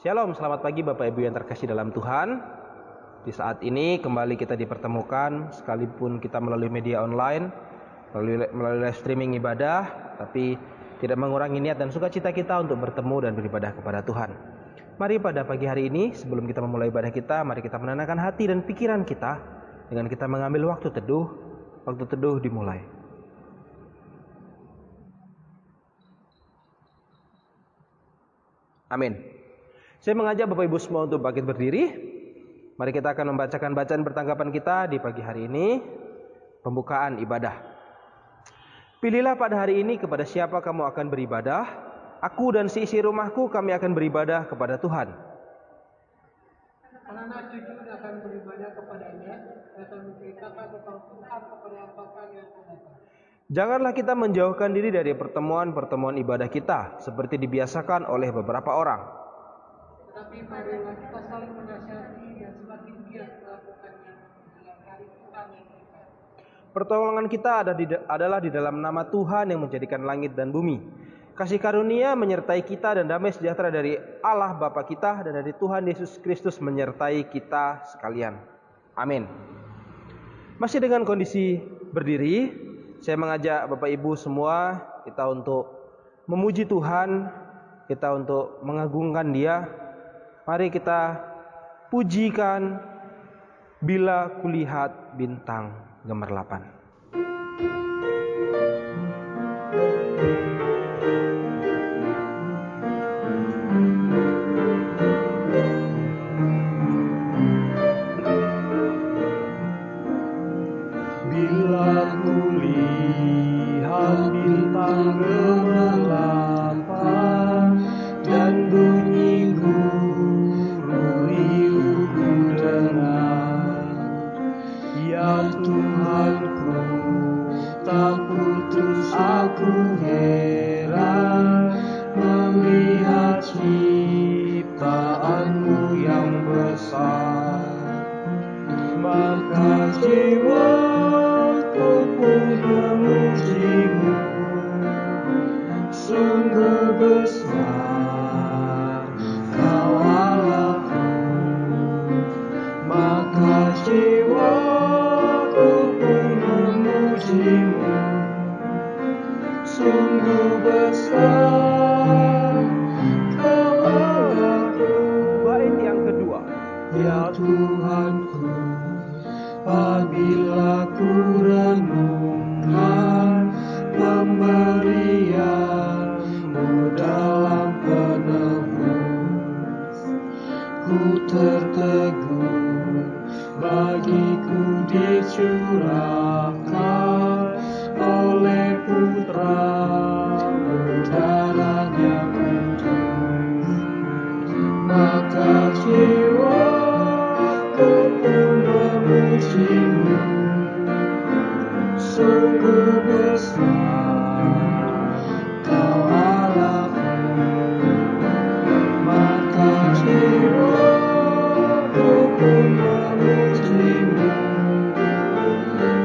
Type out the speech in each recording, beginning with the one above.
Shalom, selamat pagi Bapak Ibu yang terkasih dalam Tuhan. Di saat ini kembali kita dipertemukan, sekalipun kita melalui media online, melalui live streaming ibadah, tapi tidak mengurangi niat dan sukacita kita untuk bertemu dan beribadah kepada Tuhan. Mari pada pagi hari ini, sebelum kita memulai ibadah kita, mari kita menenangkan hati dan pikiran kita dengan kita mengambil waktu teduh. Waktu teduh dimulai. Amin. Saya mengajak Bapak Ibu semua untuk bangkit berdiri. Mari kita akan membacakan bacaan pertanggapan kita di pagi hari ini. Pembukaan ibadah. Pilihlah pada hari ini kepada siapa kamu akan beribadah. Aku dan seisi rumahku kami akan beribadah kepada Tuhan. Anak-anak cucu akan beribadah kepadanya dan akan menceritakan tentang Tuhan kepada angkatan yang akan datang. Janganlah kita menjauhkan diri dari pertemuan-pertemuan ibadah kita seperti dibiasakan oleh beberapa orang. Tetapi marilah kita saling menasihati dan semakin giat melakukannya dalam hari Tuhan yang dekat. Pertolongan kita adalah di dalam nama Tuhan yang menjadikan langit dan bumi. Kasih karunia menyertai kita dan damai sejahtera dari Allah Bapa kita dan dari Tuhan Yesus Kristus menyertai kita sekalian. Amin. Masih dengan kondisi berdiri, saya mengajak Bapak Ibu semua kita untuk memuji Tuhan, kita untuk mengagungkan Dia. Mari kita pujikan bila kulihat bintang gemerlapan. Bila kulihat bintang gemerlapan dan bunyi guru riuhku dengar, ya Tuhanku, tak putus aku heran melihat ciptaanmu yang besar. Maka jiwaku pun memujimu, sungguh besar Kau Allahku. Maka jiwaku pun memujimu, sungguh besar Kau Allahku. Bait yang kedua. Ya Tuhanku, apabila ku renungkan pemberian-Mu dalam penebus, ku tertegun bagiku dicurahkan oleh Putra-Mu darahnya kudus. Maka jiwaku pun memujimu, sungguh besar Kau Allahku. Maka jiwaku pun memujimu,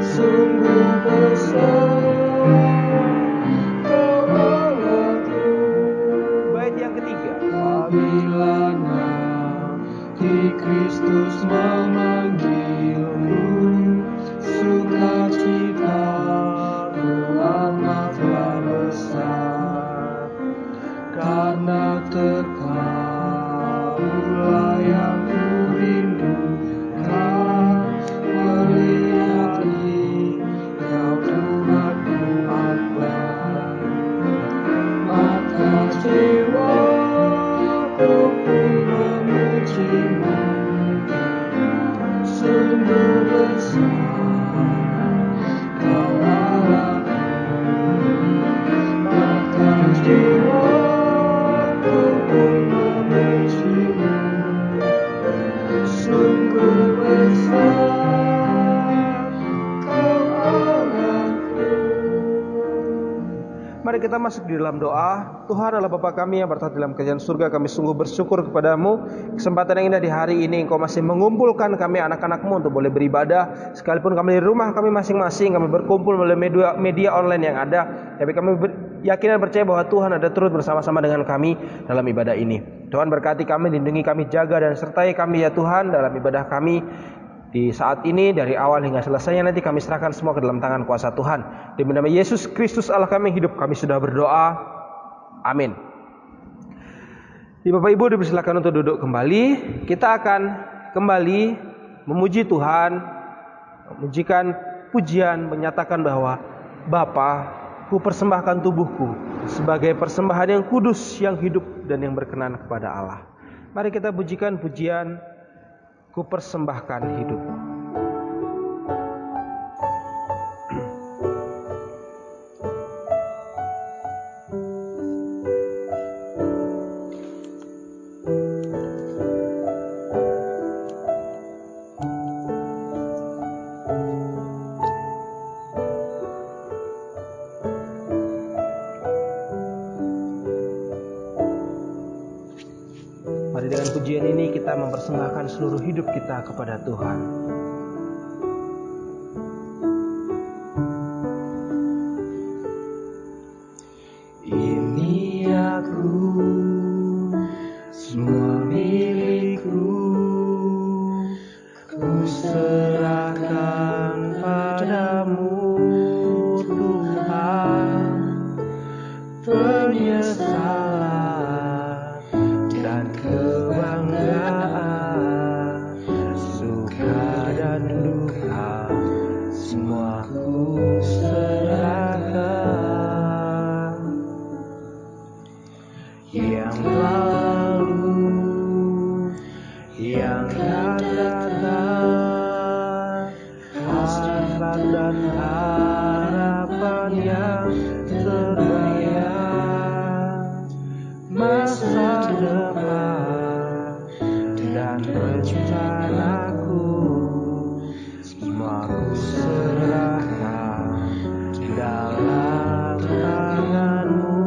sungguh besar Kau Allahku. Bait yang ketiga. Apabila nanti Kristus memanggilmu, sukacitaku amatlah besar. Karena Engkaulah yang kurindukan, melihat Engkau Tuhanku akbar. Maka jiwaku pun memujimu, sungguh besar Kau Allahku. Maka jiwaku pun memujimu, sungguh besar Kau Allahku. Mari kita masuk di dalam doa. Tuhan adalah Bapa kami yang bertahta dalam kerajaan surga. Kami sungguh bersyukur kepadamu. Kesempatan yang indah di hari ini Engkau masih mengumpulkan kami anak-anak-Mu untuk boleh beribadah. Sekalipun kami di rumah kami masing-masing, kami berkumpul melalui media online yang ada, tapi kami yakin dan percaya bahwa Tuhan ada turut bersama-sama dengan kami dalam ibadah ini. Tuhan berkati kami, lindungi kami, jaga dan sertai kami ya Tuhan dalam ibadah kami di saat ini, dari awal hingga selesainya nanti kami serahkan semua ke dalam tangan kuasa Tuhan. Demi nama Yesus Kristus Allah kami hidup, kami sudah berdoa. Amin. Bapak Ibu dipersilakan untuk duduk kembali. Kita akan kembali memuji Tuhan, memujikan pujian, menyatakan bahwa Bapa, ku persembahkan tubuhku sebagai persembahan yang kudus, yang hidup dan yang berkenan kepada Allah. Mari kita pujikan pujian, ku persembahkan hidup. Mari dengan pujian ini kita mempersembahkan seluruh hidup kita kepada Tuhan. Ini aku, semua milikku, ku serahkan padamu Tuhan. Penyesalan dan kebanggaan, suka dan duka, semua ku serahkan. Yang lalu, yang akan datang, hasrat dan harapan yang terbayang, masa depan dan rencanaku, semua ku serahkan dalam tanganmu.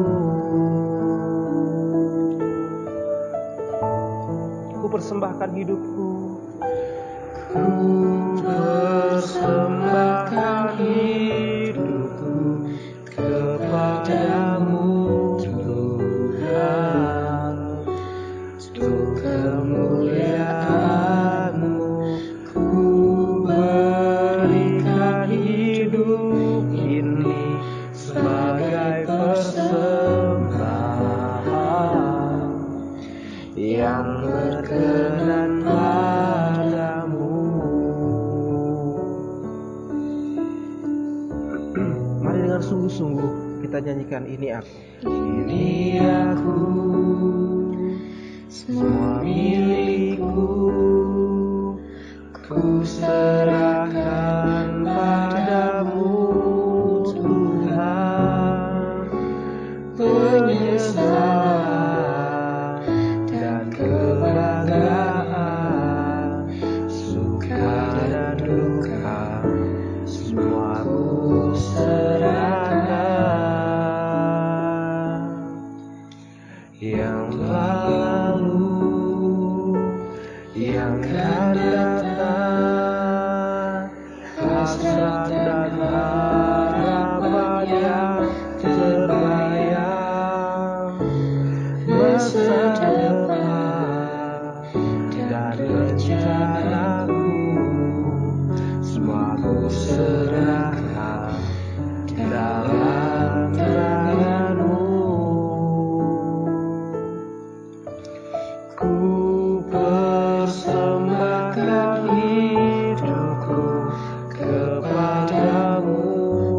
Ku persembahkan hidupku, Ku persembahkan hidupku kepadamu Tuhan. Untuk kemuliaan-Mu ku berikan hidup ini sebagai persembahan yang berkenan padamu. mari dengan sungguh-sungguh kita nyanyikan ini aku. Ini aku, semua milikku, ku serahkan padamu Tuhan. Penyesalan dan kebanggaan, suka dan duka, semua ku serahkan. Yang lalu, yang akan datang, hasrat dan harapan yang terbayang, masa depan dan rencanaku, semua ku serahkan dalam tanganmu. Ku persembahkan hidupku kepadamu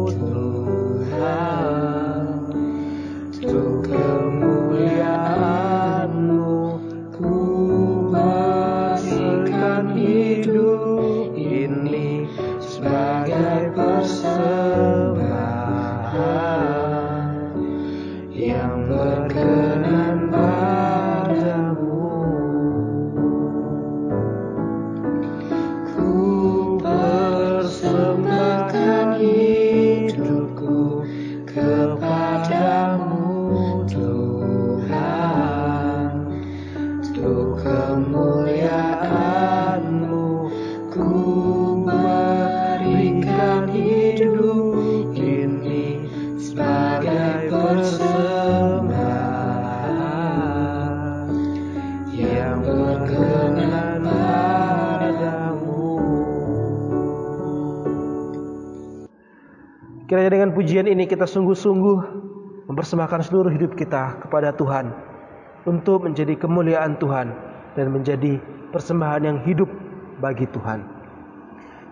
Tuhan. Untuk kemuliaan-Mu ku berikan hidup ini sebagai persembahan yang berkenan padamu. Ku persembahkan hidupku kepadamu Tuhan. Untuk kemuliaan-Mu ku berikan hidup ini sebagai persembahan Kiranya dengan pujian ini kita sungguh-sungguh mempersembahkan seluruh hidup kita kepada Tuhan untuk menjadi kemuliaan Tuhan dan menjadi persembahan yang hidup bagi Tuhan.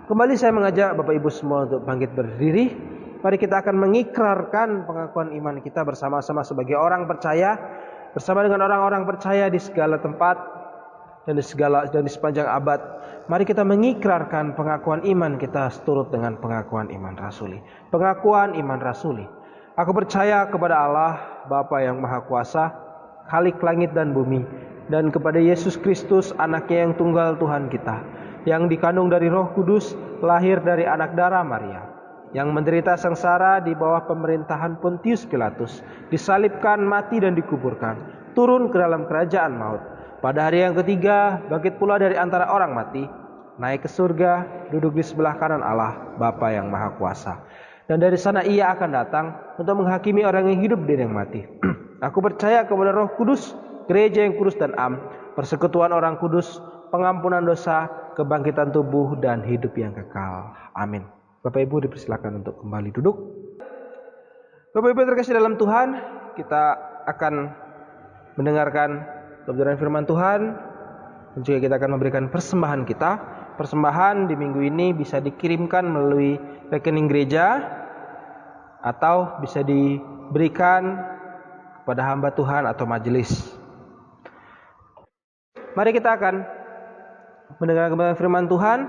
Kembali saya mengajak Bapak Ibu semua untuk bangkit berdiri. Mari kita akan mengikrarkan pengakuan iman kita bersama-sama sebagai orang percaya, bersama dengan orang-orang percaya di segala tempat dan di sepanjang abad. Mari kita mengikrarkan pengakuan iman kita seturut dengan pengakuan iman rasuli. Pengakuan iman rasuli. Aku percaya kepada Allah, Bapa yang Maha Kuasa, Khalik langit dan bumi, dan kepada Yesus Kristus, Anaknya yang tunggal Tuhan kita, yang dikandung dari Roh Kudus, lahir dari anak darah Maria, yang menderita sengsara di bawah pemerintahan Pontius Pilatus, disalibkan, mati dan dikuburkan, turun ke dalam kerajaan maut. Pada hari yang ketiga, bangkit pula dari antara orang mati, naik ke surga, duduk di sebelah kanan Allah, Bapa yang Maha Kuasa. Dan dari sana ia akan datang untuk menghakimi orang yang hidup dan yang mati. Aku percaya kepada Roh Kudus, gereja yang kudus dan am, persekutuan orang kudus, pengampunan dosa, kebangkitan tubuh dan hidup yang kekal. Amin. Bapak Ibu dipersilakan untuk kembali duduk. Bapak Ibu terkasih dalam Tuhan, kita akan mendengarkan pelajaran firman Tuhan, dan juga kita akan memberikan persembahan kita. Persembahan di minggu ini bisa dikirimkan melalui rekening gereja atau bisa diberikan kepada hamba Tuhan atau majelis. Mari kita akan mendengarkan firman Tuhan.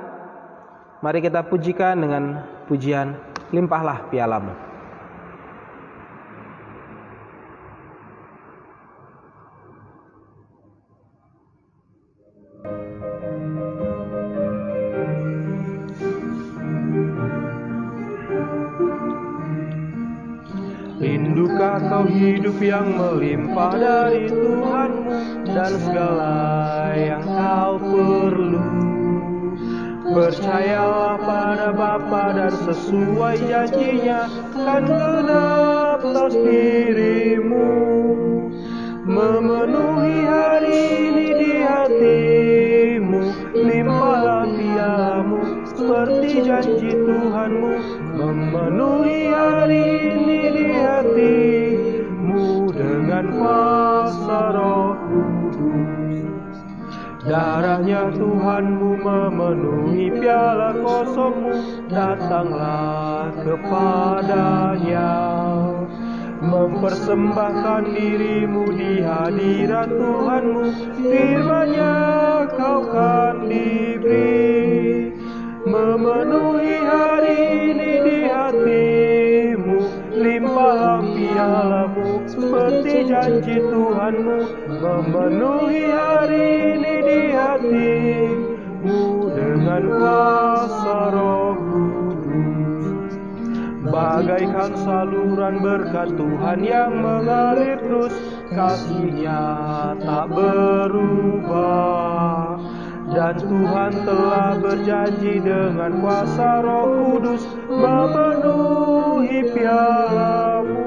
Mari kita pujikan dengan pujian Limpahlah Pialamu. Rindukah kau hidup yang melimpah dari Tuhanmu dan segala yang kau perlu? Percayalah pada Bapa dan sesuai janjinya kan genap atas dirimu. Memenuhi hari ini di hatimu, limpahlah pialamu seperti janji Tuhanmu. Memenuhi hari ini di hatimu dengan kuasa Roh Kudus. Darahnya Tuhanmu memenuhi piala kosongmu, datanglah kepadanya. Mempersembahkan dirimu di hadirat Tuhanmu, firman-Nya kau kan diberi. Memenuhi hari ini di hatimu, limpahlah pialamu seperti janji Tuhanmu. Memenuhi hari ini di hatimu dengan kuasa Roh Kudus. Bagaikan saluran berkat Tuhan yang mengalir terus, kasih-Nya tak berubah. Dan Tuhan telah berjanji dengan kuasa Roh Kudus memenuhi pialamu.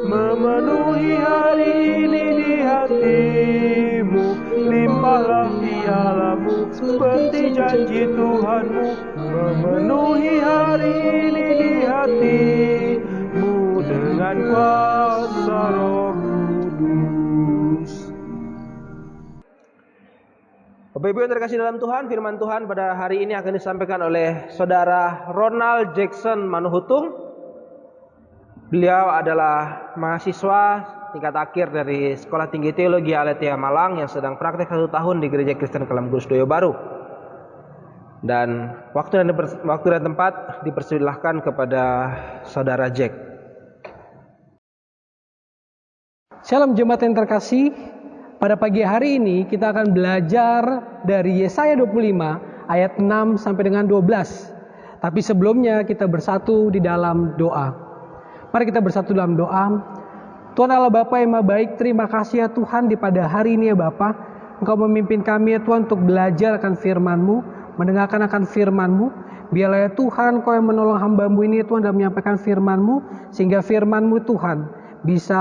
Memenuhi hari ini di hatimu, limpahlah pialamu seperti janji Tuhanmu. Memenuhi hari ini di hatimu dengan kuasa Roh Kudus. Bapak Ibu yang terkasih dalam Tuhan, firman Tuhan pada hari ini akan disampaikan oleh Saudara Ronald Jackson Manuhutung. Beliau adalah mahasiswa tingkat akhir dari Sekolah Tinggi Teologi Aletheia Malang yang sedang praktek 1 tahun di Gereja Kristen Kalamgurus Doyo Baru. Dan waktu dan tempat dipersilahkan kepada Saudara Jack. Shalom jemaat yang terkasih. Pada pagi hari ini kita akan belajar dari Yesaya 25 ayat 6 sampai dengan 12. Tapi sebelumnya kita bersatu di dalam doa. Mari kita bersatu dalam doa. Tuhan Allah Bapa yang Maha Baik, terima kasih ya Tuhan di pada hari ini ya Bapa. Engkau memimpin kami ya Tuhan untuk belajar akan firman-Mu, mendengarkan akan firman-Mu. Biarlah ya Tuhan Kau yang menolong hamba-Mu ini ya Tuhan dalam menyampaikan firman-Mu, sehingga firman-Mu Tuhan bisa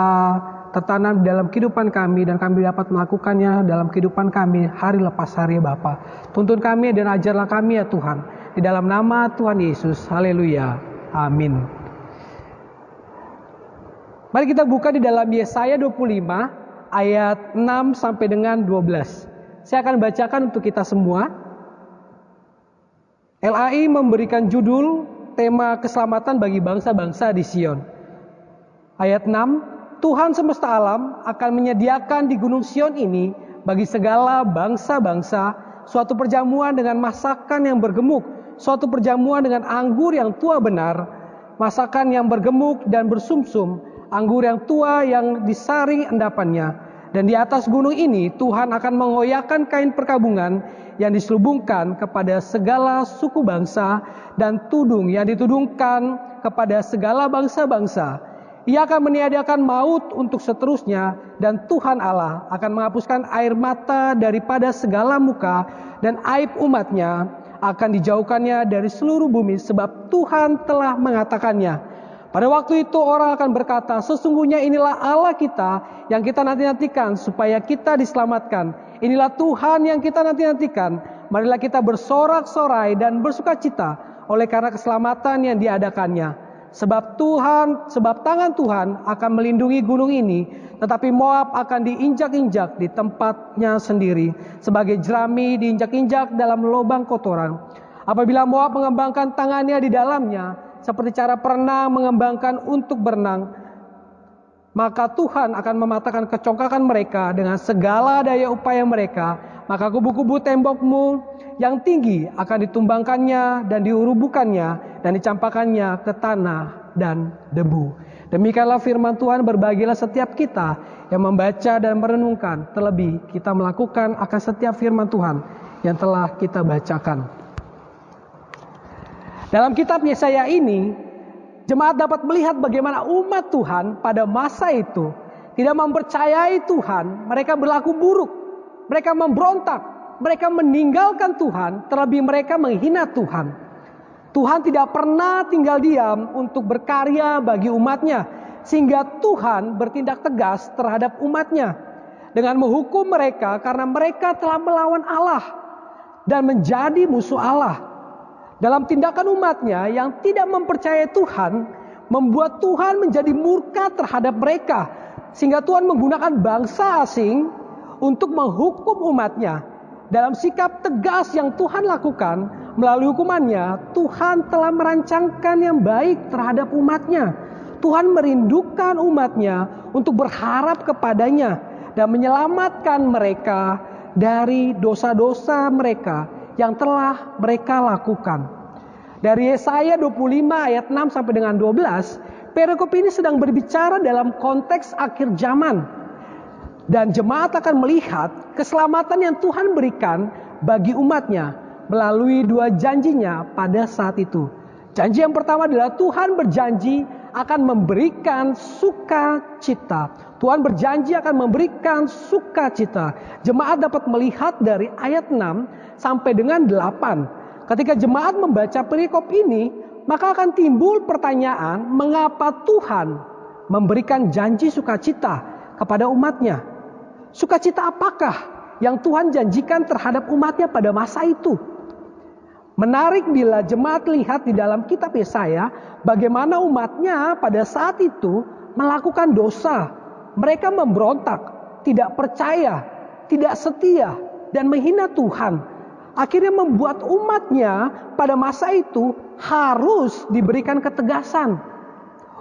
tertanam dalam kehidupan kami dan kami dapat melakukannya dalam kehidupan kami hari lepas hari ya Bapa. Tuntun kami dan ajarlah kami ya Tuhan. Di dalam nama Tuhan Yesus. Haleluya. Amin. Mari kita buka di dalam Yesaya 25 ayat 6 sampai dengan 12. Saya akan bacakan untuk kita semua. LAI memberikan judul tema keselamatan bagi bangsa-bangsa di Sion. Ayat 6, Tuhan semesta alam akan menyediakan di Gunung Sion ini bagi segala bangsa-bangsa suatu perjamuan dengan masakan yang bergemuk, suatu perjamuan dengan anggur yang tua benar, masakan yang bergemuk dan bersumsum, anggur yang tua yang disaring endapannya. Dan di atas gunung ini Tuhan akan mengoyakkan kain perkabungan yang diselubungkan kepada segala suku bangsa dan tudung yang ditudungkan kepada segala bangsa-bangsa. Ia akan meniadakan maut untuk seterusnya, dan Tuhan Allah akan menghapuskan air mata daripada segala muka, dan aib umatnya akan dijauhkannya dari seluruh bumi, sebab Tuhan telah mengatakannya. Pada waktu itu orang akan berkata, sesungguhnya inilah Allah kita yang kita nanti-nantikan supaya kita diselamatkan. Inilah Tuhan yang kita nanti-nantikan. Marilah kita bersorak-sorai dan bersukacita oleh karena keselamatan yang diadakannya. Sebab tangan Tuhan akan melindungi gunung ini, tetapi Moab akan diinjak-injak di tempatnya sendiri, sebagai jerami diinjak-injak dalam lubang kotoran. Apabila Moab mengembangkan tangannya di dalamnya, seperti cara perenang mengembangkan untuk berenang, maka Tuhan akan mematahkan kecongkakan mereka dengan segala daya upaya mereka. Maka kubu-kubu tembokmu yang tinggi akan ditumbangkannya dan diurubukannya dan dicampakkannya ke tanah dan debu. Demikianlah firman Tuhan. Berbahagialah setiap kita yang membaca dan merenungkan, terlebih kita melakukan akan setiap firman Tuhan yang telah kita bacakan. Dalam kitab Yesaya ini, jemaat dapat melihat bagaimana umat Tuhan pada masa itu tidak mempercayai Tuhan. Mereka berlaku buruk, mereka memberontak, mereka meninggalkan Tuhan, terlebih mereka menghina Tuhan. Tuhan tidak pernah tinggal diam untuk berkarya bagi umatnya, sehingga Tuhan bertindak tegas terhadap umatnya dengan menghukum mereka karena mereka telah melawan Allah dan menjadi musuh Allah. Dalam tindakan umatnya yang tidak mempercayai Tuhan, membuat Tuhan menjadi murka terhadap mereka, sehingga Tuhan menggunakan bangsa asing untuk menghukum umatnya. Dalam sikap tegas yang Tuhan lakukan melalui hukumannya, Tuhan telah merancangkan yang baik terhadap umatnya. Tuhan merindukan umatnya untuk berharap kepadanya dan menyelamatkan mereka dari dosa-dosa mereka yang telah mereka lakukan. Dari Yesaya 25 ayat 6 sampai dengan 12, perikop ini sedang berbicara dalam konteks akhir zaman. Dan jemaat akan melihat keselamatan yang Tuhan berikan bagi umatnya melalui dua janjinya pada saat itu. Janji yang pertama adalah Tuhan berjanji akan memberikan sukacita. Tuhan berjanji akan memberikan sukacita. Jemaat dapat melihat dari ayat 6 sampai dengan 8. Ketika jemaat membaca perikop ini, maka akan timbul pertanyaan, mengapa Tuhan memberikan janji sukacita kepada umatnya? Sukacita apakah yang Tuhan janjikan terhadap umatnya pada masa itu? Menarik bila jemaat lihat di dalam kitab Yesaya, bagaimana umatnya pada saat itu melakukan dosa. Mereka memberontak, tidak percaya, tidak setia, dan menghina Tuhan. Akhirnya membuat umatnya pada masa itu harus diberikan ketegasan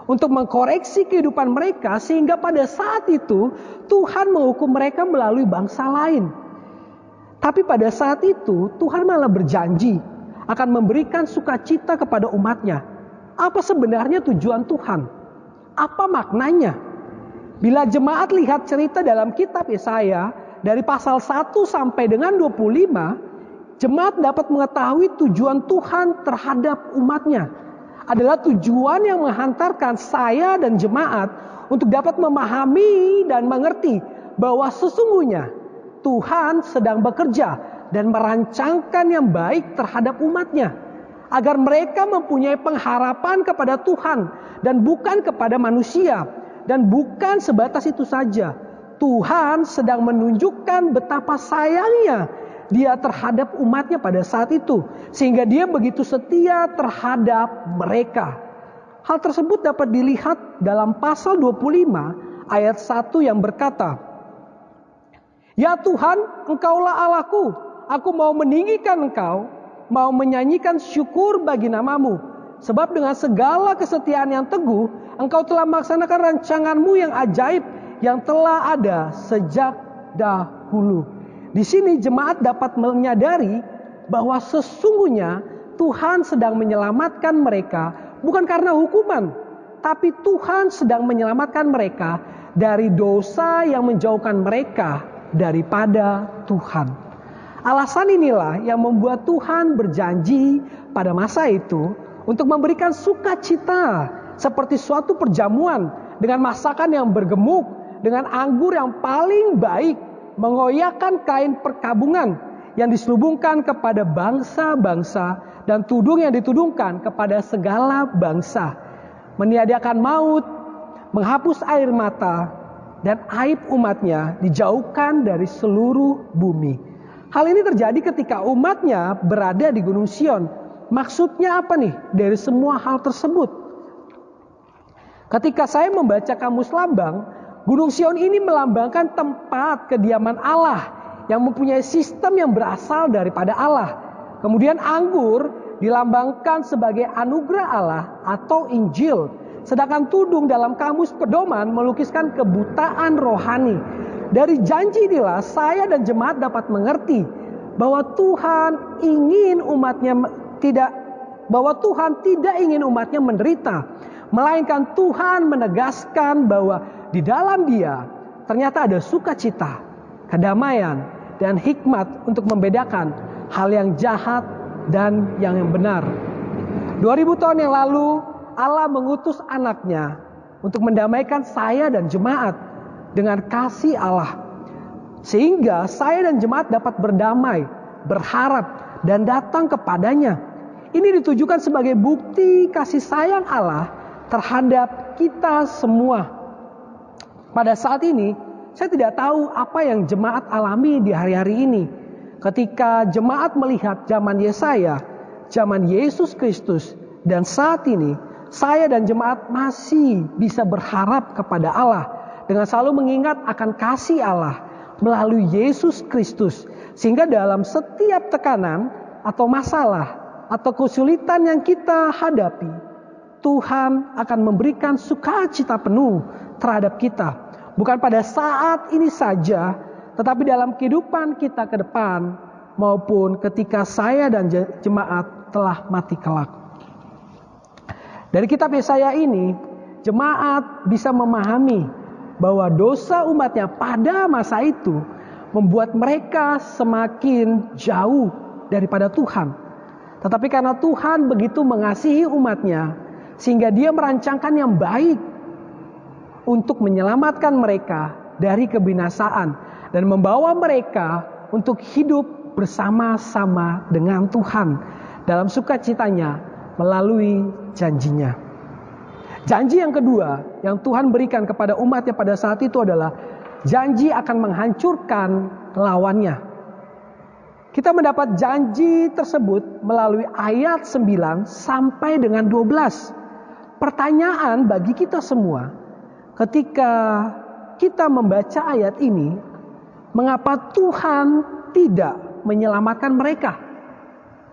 untuk mengkoreksi kehidupan mereka, sehingga pada saat itu Tuhan menghukum mereka melalui bangsa lain. Tapi pada saat itu Tuhan malah berjanji akan memberikan sukacita kepada umatnya. Apa sebenarnya tujuan Tuhan? Apa maknanya? Bila jemaat lihat cerita dalam kitab Yesaya dari pasal 1 sampai dengan 25, jemaat dapat mengetahui tujuan Tuhan terhadap umatnya adalah tujuan yang menghantarkan saya dan jemaat untuk dapat memahami dan mengerti bahwa sesungguhnya Tuhan sedang bekerja dan merancangkan yang baik terhadap umatnya, agar mereka mempunyai pengharapan kepada Tuhan dan bukan kepada manusia. Dan bukan sebatas itu saja, Tuhan sedang menunjukkan betapa sayangnya Dia terhadap umatnya pada saat itu, sehingga Dia begitu setia terhadap mereka. Hal tersebut dapat dilihat dalam pasal 25 ayat 1 yang berkata, "Ya Tuhan, Engkaulah Allahku, aku mau meninggikan Engkau, mau menyanyikan syukur bagi nama-Mu. Sebab dengan segala kesetiaan yang teguh, Engkau telah melaksanakan rancangan-Mu yang ajaib, yang telah ada sejak dahulu." Di sini jemaat dapat menyadari bahwa sesungguhnya Tuhan sedang menyelamatkan mereka bukan karena hukuman, tapi Tuhan sedang menyelamatkan mereka dari dosa yang menjauhkan mereka daripada Tuhan. Alasan inilah yang membuat Tuhan berjanji pada masa itu untuk memberikan sukacita seperti suatu perjamuan dengan masakan yang bergemuk, dengan anggur yang paling baik, mengoyakkan kain perkabungan yang diselubungkan kepada bangsa-bangsa dan tudung yang ditudungkan kepada segala bangsa, meniadakan maut, menghapus air mata, dan aib umatnya dijauhkan dari seluruh bumi. Hal ini terjadi ketika umatnya berada di Gunung Sion. Maksudnya apa nih dari semua hal tersebut? Ketika saya membaca kamus lambang, Gunung Sion ini melambangkan tempat kediaman Allah yang mempunyai sistem yang berasal daripada Allah. Kemudian anggur dilambangkan sebagai anugerah Allah atau Injil. Sedangkan tudung dalam kamus pedoman melukiskan kebutaan rohani. Dari janji inilah saya dan jemaat dapat mengerti bahwa Tuhan tidak ingin umatnya menderita, melainkan Tuhan menegaskan bahwa di dalam Dia ternyata ada sukacita, kedamaian, dan hikmat untuk membedakan hal yang jahat dan yang benar. 2000 tahun yang lalu Allah mengutus anaknya untuk mendamaikan saya dan jemaat dengan kasih Allah. Sehingga saya dan jemaat dapat berdamai, berharap, dan datang kepadanya. Ini ditujukan sebagai bukti kasih sayang Allah terhadap kita semua. Pada saat ini, saya tidak tahu apa yang jemaat alami di hari-hari ini. Ketika jemaat melihat zaman Yesaya, zaman Yesus Kristus, dan saat ini, saya dan jemaat masih bisa berharap kepada Allah dengan selalu mengingat akan kasih Allah melalui Yesus Kristus. Sehingga dalam setiap tekanan atau masalah atau kesulitan yang kita hadapi, Tuhan akan memberikan sukacita penuh terhadap kita. Bukan pada saat ini saja, tetapi dalam kehidupan kita ke depan, maupun ketika saya dan jemaat telah mati kelak. Dari kitab Yesaya ini, jemaat bisa memahami bahwa dosa umatnya pada masa itu membuat mereka semakin jauh daripada Tuhan. Tetapi karena Tuhan begitu mengasihi umatnya, sehingga Dia merancangkan yang baik untuk menyelamatkan mereka dari kebinasaan dan membawa mereka untuk hidup bersama-sama dengan Tuhan dalam sukacitanya melalui janjinya. Janji yang kedua yang Tuhan berikan kepada umatnya pada saat itu adalah janji akan menghancurkan lawannya. Kita mendapat janji tersebut melalui ayat 9 sampai dengan 12. Pertanyaan bagi kita semua, ketika kita membaca ayat ini, mengapa Tuhan tidak menyelamatkan mereka,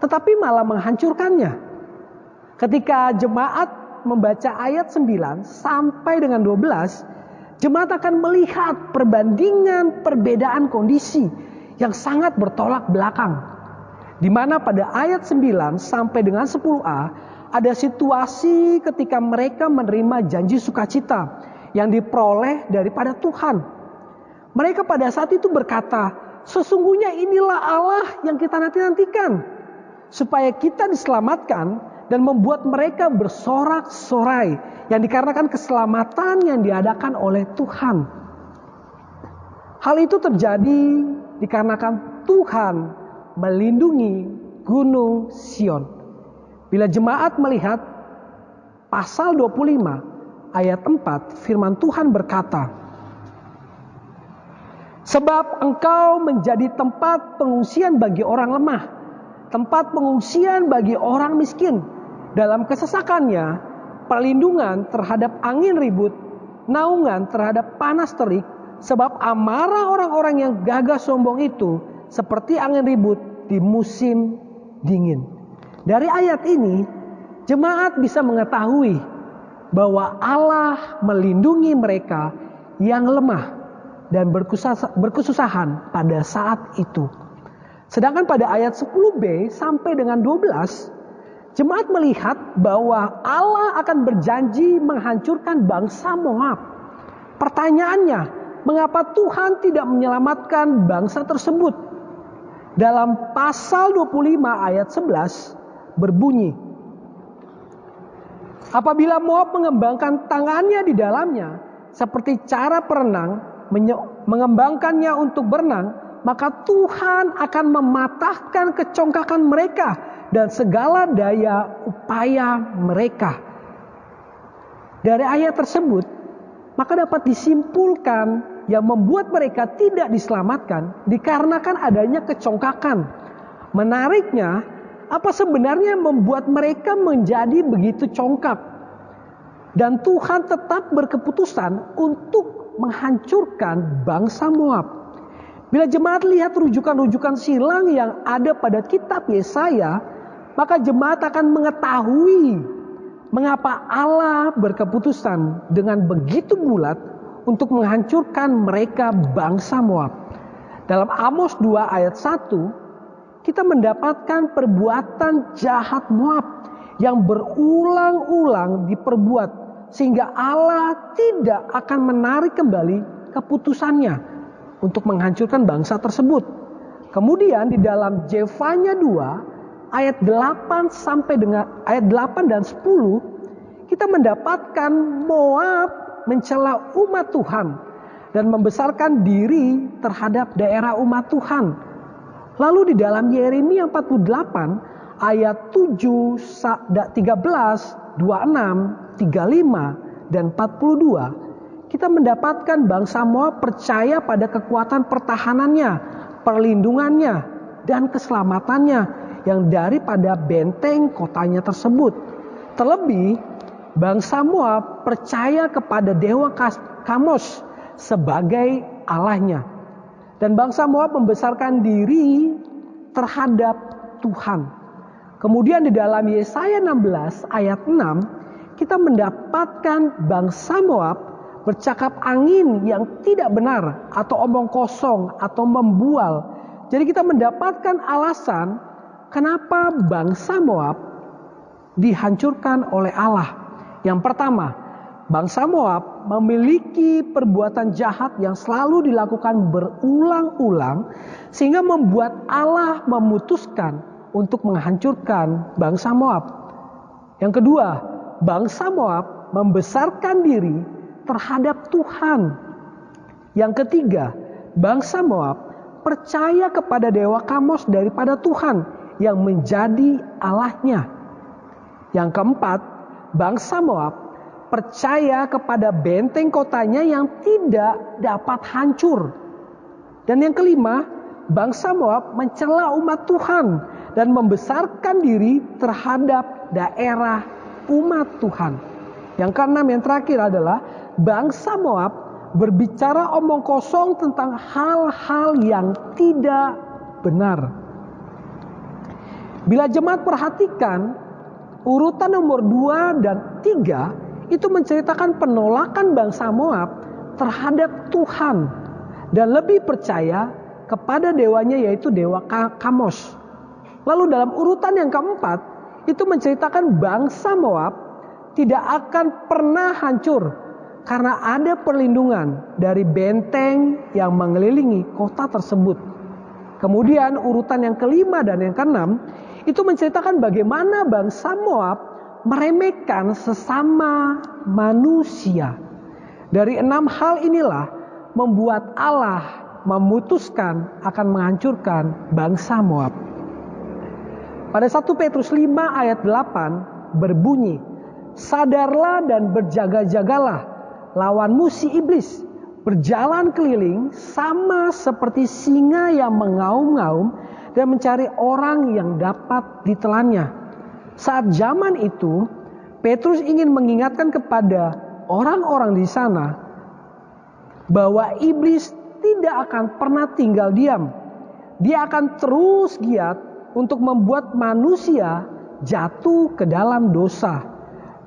tetapi malah menghancurkannya? Ketika jemaat membaca ayat 9 sampai dengan 12, jemaat akan melihat perbandingan perbedaan kondisi yang sangat bertolak belakang. Di mana pada ayat 9 sampai dengan 10a ada situasi ketika mereka menerima janji sukacita yang diperoleh daripada Tuhan. Mereka pada saat itu berkata, sesungguhnya inilah Allah yang kita nanti-nantikan, supaya kita diselamatkan, dan membuat mereka bersorak-sorai yang dikarenakan keselamatan yang diadakan oleh Tuhan. Hal itu terjadi dikarenakan Tuhan melindungi Gunung Sion. Bila jemaat melihat pasal 25 ayat 4, firman Tuhan berkata, "Sebab engkau menjadi tempat pengungsian bagi orang lemah, tempat pengungsian bagi orang miskin. Dalam kesesakannya, perlindungan terhadap angin ribut, naungan terhadap panas terik, sebab amarah orang-orang yang gagah sombong itu seperti angin ribut di musim dingin. Dari ayat ini, jemaat bisa mengetahui bahwa Allah melindungi mereka yang lemah dan berkesusahan pada saat itu. Sedangkan pada ayat 10b sampai dengan 12, jemaat melihat bahwa Allah akan berjanji menghancurkan bangsa Moab. Pertanyaannya, mengapa Tuhan tidak menyelamatkan bangsa tersebut? Dalam pasal 25 ayat 11 berbunyi, apabila Moab mengembangkan tangannya di dalamnya, seperti cara perenang mengembangkannya untuk berenang, maka Tuhan akan mematahkan kecongkakan mereka dan segala daya upaya mereka. Dari ayat tersebut, maka dapat disimpulkan yang membuat mereka tidak diselamatkan dikarenakan adanya kecongkakan. Menariknya, apa sebenarnya membuat mereka menjadi begitu congkak? Dan Tuhan tetap berkeputusan untuk menghancurkan bangsa Moab. Bila jemaat lihat rujukan-rujukan silang yang ada pada kitab Yesaya, maka jemaat akan mengetahui mengapa Allah berkeputusan dengan begitu bulat untuk menghancurkan mereka bangsa Moab. Dalam Amos 2 ayat 1, kita mendapatkan perbuatan jahat Moab yang berulang-ulang diperbuat sehingga Allah tidak akan menarik kembali keputusannya untuk menghancurkan bangsa tersebut. Kemudian di dalam Jefanya 2 ayat 8 sampai dengan ayat 8 dan 10, kita mendapatkan Moab mencela umat Tuhan dan membesarkan diri terhadap daerah umat Tuhan. Lalu di dalam Yeremia 48 ayat 7, 13, 26, 35 dan 42, kita mendapatkan bangsa Moab percaya pada kekuatan pertahanannya, perlindungannya dan keselamatannya yang daripada benteng kotanya tersebut. Terlebih, bangsa Moab percaya kepada dewa Kamos sebagai Allahnya. Dan bangsa Moab membesarkan diri terhadap Tuhan. Kemudian di dalam Yesaya 16 ayat 6, kita mendapatkan bangsa Moab bercakap angin yang tidak benar atau omong kosong atau membual. Jadi kita mendapatkan alasan kenapa bangsa Moab dihancurkan oleh Allah. Yang pertama, bangsa Moab memiliki perbuatan jahat yang selalu dilakukan berulang-ulang sehingga membuat Allah memutuskan untuk menghancurkan bangsa Moab. Yang kedua, bangsa Moab membesarkan diri terhadap Tuhan. Yang ketiga, bangsa Moab percaya kepada dewa Kamos daripada Tuhan yang menjadi Allahnya. Yang keempat, bangsa Moab percaya kepada benteng kotanya yang tidak dapat hancur. Dan yang kelima, bangsa Moab mencela umat Tuhan dan membesarkan diri terhadap daerah umat Tuhan. Yang keenam, yang terakhir adalah bangsa Moab berbicara omong kosong tentang hal-hal yang tidak benar. Bila jemaat perhatikan, urutan nomor 2 dan 3 itu menceritakan penolakan bangsa Moab terhadap Tuhan dan lebih percaya kepada dewanya, yaitu dewa Kamos. Lalu dalam urutan yang keempat itu menceritakan bangsa Moab tidak akan pernah hancur karena ada perlindungan dari benteng yang mengelilingi kota tersebut. Kemudian urutan yang kelima dan yang keenam itu menceritakan bagaimana bangsa Moab meremehkan sesama manusia. Dari 6 hal inilah membuat Allah memutuskan akan menghancurkan bangsa Moab. Pada 1 Petrus 5 ayat 8 berbunyi, "Sadarlah dan berjaga-jagalah, lawanmu si iblis berjalan keliling sama seperti singa yang mengaum-ngaum dan mencari orang yang dapat ditelannya." Saat zaman itu, Petrus ingin mengingatkan kepada orang-orang di sana bahwa iblis tidak akan pernah tinggal diam. Dia akan terus giat untuk membuat manusia jatuh ke dalam dosa.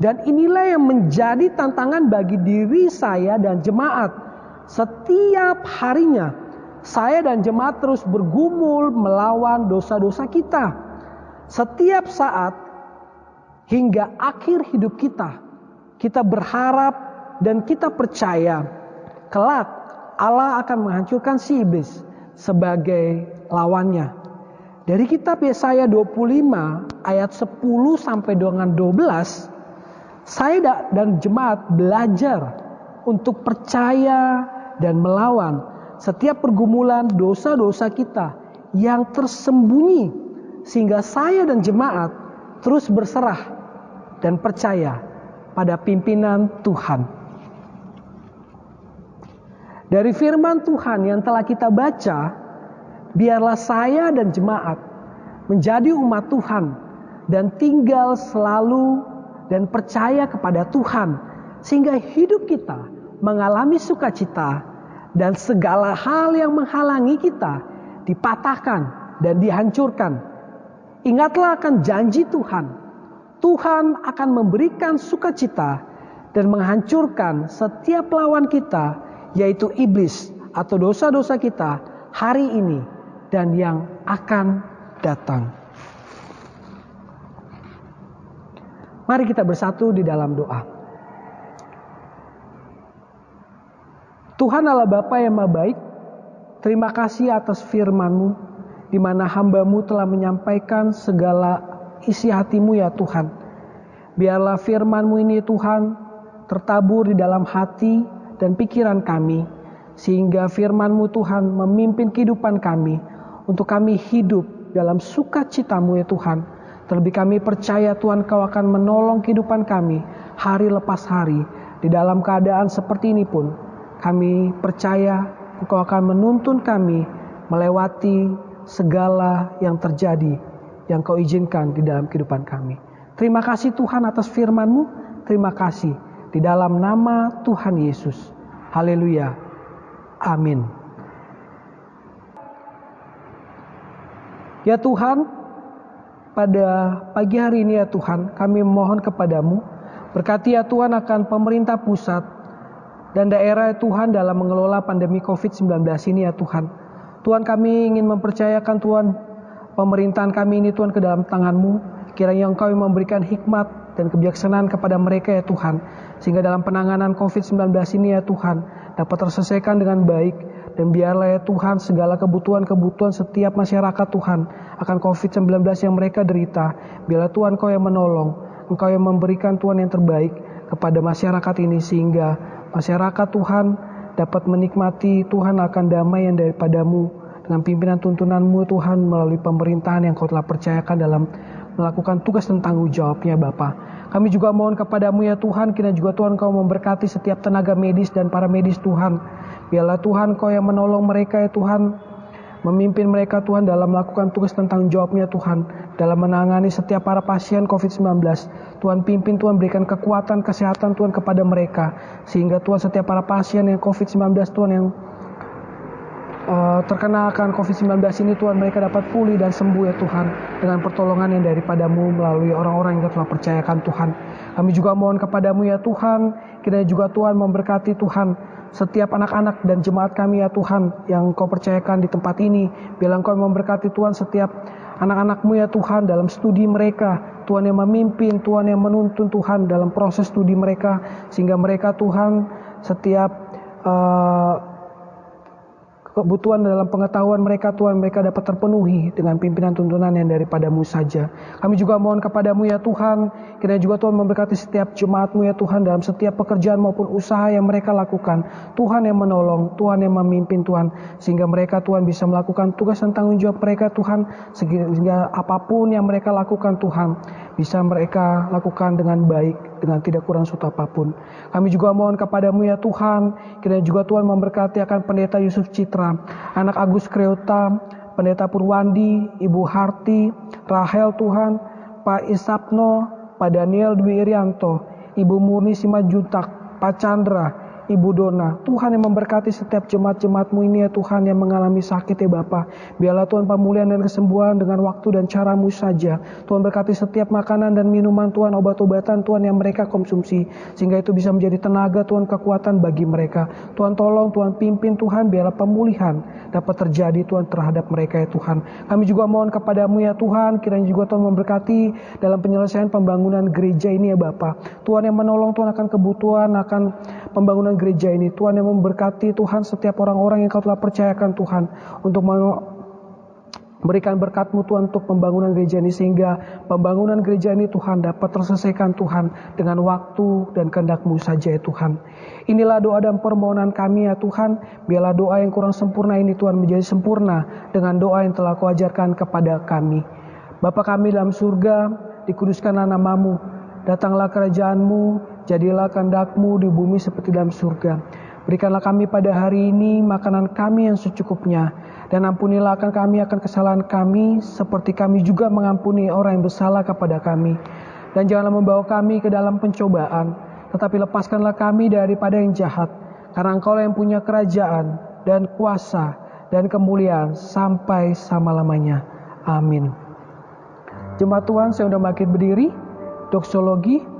Dan inilah yang menjadi tantangan bagi diri saya dan jemaat. Setiap harinya saya dan jemaat terus bergumul melawan dosa-dosa kita. Setiap saat hingga akhir hidup kita, kita berharap dan kita percaya kelak Allah akan menghancurkan si iblis sebagai lawannya. Dari kitab Yesaya 25 ayat 10 sampai dengan 12, saya dan jemaat belajar untuk percaya dan melawan setiap pergumulan dosa-dosa kita yang tersembunyi, sehingga saya dan jemaat terus berserah dan percaya pada pimpinan Tuhan. Dari firman Tuhan yang telah kita baca, biarlah saya dan jemaat menjadi umat Tuhan dan tinggal selalu dan percaya kepada Tuhan, sehingga hidup kita mengalami sukacita dan segala hal yang menghalangi kita dipatahkan dan dihancurkan. Ingatlah akan janji Tuhan. Tuhan akan memberikan sukacita dan menghancurkan setiap lawan kita, yaitu iblis atau dosa-dosa kita hari ini dan yang akan datang. Mari kita bersatu di dalam doa. Tuhan Allah Bapa yang Maha Baik, terima kasih atas firman-Mu, di mana hamba-Mu telah menyampaikan segala isi hati-Mu ya Tuhan. Biarlah firman-Mu ini Tuhan tertabur di dalam hati dan pikiran kami, sehingga firman-Mu Tuhan memimpin kehidupan kami, untuk kami hidup dalam sukacita-Mu ya Tuhan. Terlebih kami percaya Tuhan Kau akan menolong kehidupan kami hari lepas hari. Di dalam keadaan seperti ini pun kami percaya Engkau akan menuntun kami melewati segala yang terjadi yang Kau izinkan di dalam kehidupan kami. Terima kasih Tuhan atas firman-Mu. Terima kasih di dalam nama Tuhan Yesus. Haleluya. Amin. Ya Tuhan, pada pagi hari ini ya Tuhan, kami memohon kepadamu, berkati ya Tuhan akan pemerintah pusat dan daerah ya Tuhan dalam mengelola pandemi COVID-19 ini ya Tuhan. Tuhan, kami ingin mempercayakan Tuhan pemerintahan kami ini Tuhan ke dalam tangan-Mu. Kiranya Engkau yang memberikan hikmat dan kebijaksanaan kepada mereka ya Tuhan, sehingga dalam penanganan COVID-19 ini ya Tuhan dapat terselesaikan dengan baik. Dan biarlah ya Tuhan segala kebutuhan-kebutuhan setiap masyarakat Tuhan akan COVID-19 yang mereka derita. Biarlah Tuhan Kau yang menolong, Engkau yang memberikan Tuhan yang terbaik kepada masyarakat ini, sehingga masyarakat Tuhan dapat menikmati Tuhan akan damai yang daripada-Mu dengan pimpinan tuntunan-Mu Tuhan melalui pemerintahan yang Kau telah percayakan dalam melakukan tugas dan tanggung jawabnya Bapa. Kami juga mohon kepadamu ya Tuhan, kiranya juga Tuhan Kau memberkati setiap tenaga medis dan para medis Tuhan. Biarlah Tuhan Kau yang menolong mereka ya Tuhan, memimpin mereka Tuhan dalam melakukan tugas dan tanggung jawabnya Tuhan, dalam menangani setiap para pasien COVID-19. Tuhan pimpin, Tuhan berikan kekuatan, kesehatan Tuhan kepada mereka, sehingga Tuhan setiap para pasien yang COVID-19 Tuhan yang terkena akan COVID-19 ini Tuhan, mereka dapat pulih dan sembuh ya Tuhan, dengan pertolongan yang daripada-Mu melalui orang-orang yang telah percayakan Tuhan. Kami juga mohon kepadamu ya Tuhan, kiranya juga Tuhan memberkati Tuhan setiap anak-anak dan jemaat kami ya Tuhan yang Kau percayakan di tempat ini. Biarlah Engkau memberkati Tuhan setiap anak-anak-Mu ya Tuhan dalam studi mereka. Tuhan yang memimpin, Tuhan yang menuntun Tuhan dalam proses studi mereka, sehingga mereka Tuhan setiap kebutuhan dalam pengetahuan mereka Tuhan, mereka dapat terpenuhi dengan pimpinan tuntunan yang daripada-Mu saja. Kami juga mohon kepadamu ya Tuhan, kiranya juga Tuhan memberkati setiap jemaat-Mu ya Tuhan dalam setiap pekerjaan maupun usaha yang mereka lakukan. Tuhan yang menolong, Tuhan yang memimpin Tuhan, sehingga mereka Tuhan bisa melakukan tugas dan tanggung jawab mereka Tuhan, sehingga apapun yang mereka lakukan Tuhan bisa mereka lakukan dengan baik, dengan tidak kurang suatu apapun. Kami juga mohon kepadamu ya Tuhan, kiranya juga Tuhan memberkati akan Pendeta Yusuf Citra, anak Agus Kreota, Pendeta Purwandi, Ibu Harti, Rahel Tuhan, Pak Isapno, Pak Daniel Dwi Irianto, Ibu Murni Simanjuntak, Pak Chandra, Ibu Dona. Tuhan yang memberkati setiap jemaat-jemaat-Mu ini ya Tuhan yang mengalami sakit ya Bapa. Biarlah Tuhan pemulihan dan kesembuhan dengan waktu dan cara-Mu saja. Tuhan berkati setiap makanan dan minuman Tuhan, obat-obatan Tuhan yang mereka konsumsi. Sehingga itu bisa menjadi tenaga Tuhan, kekuatan bagi mereka. Tuhan tolong, Tuhan pimpin Tuhan, biarlah pemulihan dapat terjadi Tuhan terhadap mereka ya Tuhan. Kami juga mohon kepadamu ya Tuhan, kiranya juga Tuhan memberkati dalam penyelesaian pembangunan gereja ini ya Bapa. Tuhan yang menolong Tuhan akan kebutuhan, akan pembangunan gereja ini. Tuhan yang memberkati Tuhan setiap orang-orang yang Kau telah percayakan Tuhan untuk berikan berkat-Mu Tuhan untuk pembangunan gereja ini, sehingga pembangunan gereja ini Tuhan dapat terselesaikan Tuhan dengan waktu dan kehendak-Mu saja ya Tuhan. Inilah doa dan permohonan kami ya Tuhan. Biarlah doa yang kurang sempurna ini Tuhan menjadi sempurna dengan doa yang telah Kau ajarkan kepada kami. Bapa kami dalam surga, dikuduskanlah nama-Mu, datanglah kerajaan-Mu, jadilah kehendak-Mu di bumi seperti dalam surga. Berikanlah kami pada hari ini makanan kami yang secukupnya, dan ampunilah akan kami akan kesalahan kami, seperti kami juga mengampuni orang yang bersalah kepada kami. Dan janganlah membawa kami ke dalam pencobaan, tetapi lepaskanlah kami daripada yang jahat, karena Engkau yang punya kerajaan dan kuasa dan kemuliaan sampai selama-lamanya. Amin. Jemaat Tuhan, saya sudah makin berdiri. Doksologi.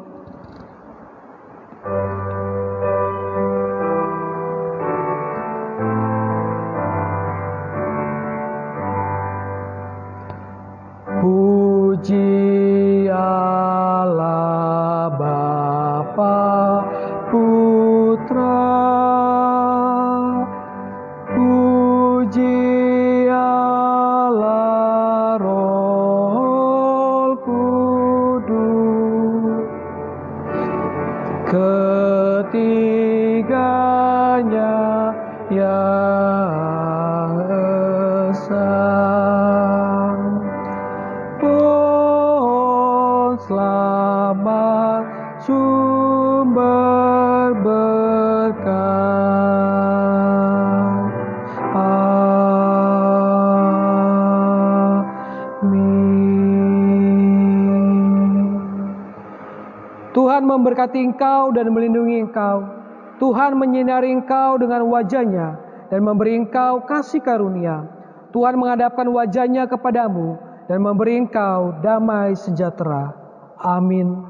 Puji Allah Bapa, Putra, puji Allah Roh Kudus, ketiganya yang esa. Selamat sumber berkat. Amin. Tuhan memberkati engkau dan melindungi engkau. Tuhan menyinari engkau dengan wajah-Nya dan memberi engkau kasih karunia. Tuhan menghadapkan wajah-Nya kepadamu dan memberi engkau damai sejahtera. Amin.